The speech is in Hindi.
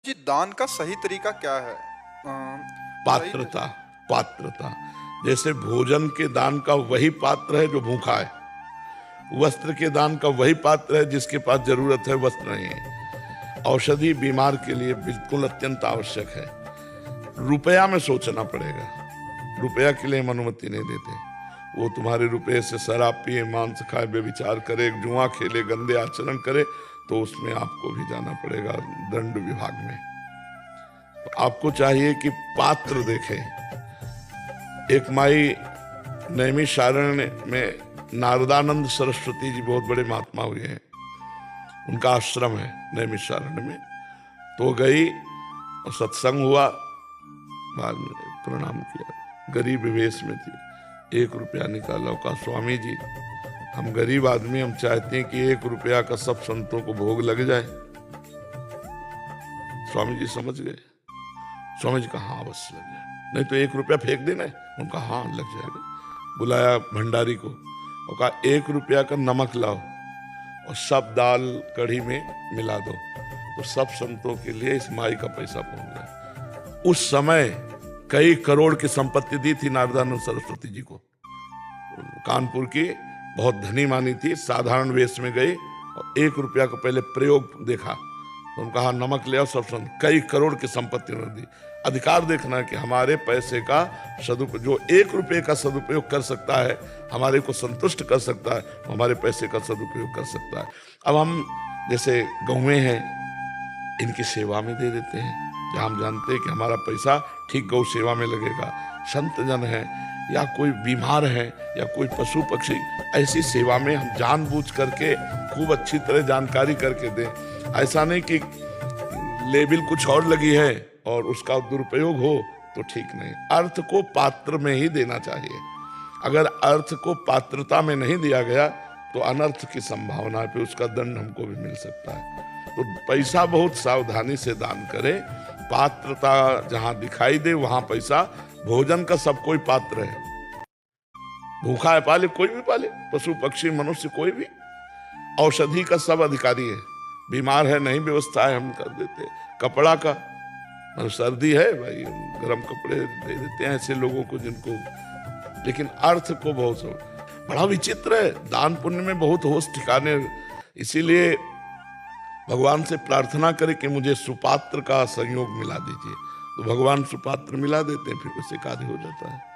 जी, दान का सही तरीका क्या है? सही पात्रता। पात्रता। जैसे भोजन के दान का वही पात्र है जो भूखा है, वस्त्र के दान का वही पात्र है जिसके पास जरूरत है, वस्त्र नहीं है। औषधि बीमार के लिए बिल्कुल अत्यंत आवश्यक है। रुपया में सोचना पड़ेगा, रुपया के लिए हम अनुमति नहीं देते। वो तुम्हारे रुपये से शराब पिए, मांस खाए, बेविचार करे, जुआ खेले, गंदे आचरण करे, तो उसमें आपको भी जाना पड़ेगा दंड विभाग में। तो आपको चाहिए कि पात्र देखें। एक माई नैमिषारण्य में नारदानंद सरस्वती जी बहुत बड़े महात्मा हुए हैं, उनका आश्रम है नैमिषारण्य में। तो गई और सत्संग हुआ, बाद में प्रणाम किया, गरीब वेश में थी, 1 रुपया निकाला, कहा स्वामी जी हम गरीब आदमी, हम चाहते हैं कि 1 रुपया का सब संतों को भोग लग जाए। स्वामी जी समझ गए। स्वामी जी कहा हाँ बस लग जाए, नहीं तो 1 रुपया फेंक देना है। उनका हाँ लग जाएगा। बुलाया भंडारी को और कहा 1 रुपया का नमक लाओ और सब दाल कढ़ी में मिला दो, तो सब संतों के लिए इस माई का पैसा पहुंच जाए। उस समय कई करोड़ की संपत्ति दी थी नारदानंद सरस्वती जी को। कानपुर की बहुत धनी मानी थी, साधारण वेश में गई और 1 रुपया का पहले प्रयोग देखा, तो उनका कहा नमक ले आओ, सब संत, कई करोड़ की संपत्ति उन्होंने दी। अधिकार देखना है कि हमारे पैसे का सदुपयोग, जो 1 रुपये का सदुपयोग कर सकता है, हमारे को संतुष्ट कर सकता है, हमारे पैसे का सदुपयोग कर सकता है। अब हम जैसे गौएं हैं, इनकी सेवा में दे देते हैं, जहाँ हम जानते हैं कि हमारा पैसा ठीक गौ सेवा में लगेगा। संत जन है या कोई बीमार है या कोई पशु पक्षी, ऐसी सेवा में हम जानबूझ करके खूब अच्छी तरह जानकारी करके दें। ऐसा नहीं कि लेबिल कुछ और लगी है और उसका दुरुपयोग हो, तो ठीक नहीं। अर्थ को पात्र में ही देना चाहिए। अगर अर्थ को पात्रता में नहीं दिया गया तो अनर्थ की संभावना पे उसका दंड हमको भी मिल सकता है। तो पैसा बहुत सावधानी से दान करें। पात्रता जहां दिखाई दे वहां पैसा। भोजन का सब कोई पात्र है, भूखा है पाले, कोई भी पाले, पशु पक्षी मनुष्य कोई भी। औषधि का सब अधिकारी है, बीमार है नहीं व्यवस्था है हम कर देते। कपड़ा का, सर्दी है भाई गर्म कपड़े दे देते हैं ऐसे लोगों को जिनको। लेकिन अर्थ को बहुत बड़ा विचित्र है, दान पुण्य में बहुत होश ठिकाने। इसीलिए भगवान से प्रार्थना करें कि मुझे सुपात्र का संयोग मिला दीजिए, तो भगवान सुपात्र मिला देते हैं, फिर उससे कार्य हो जाता है।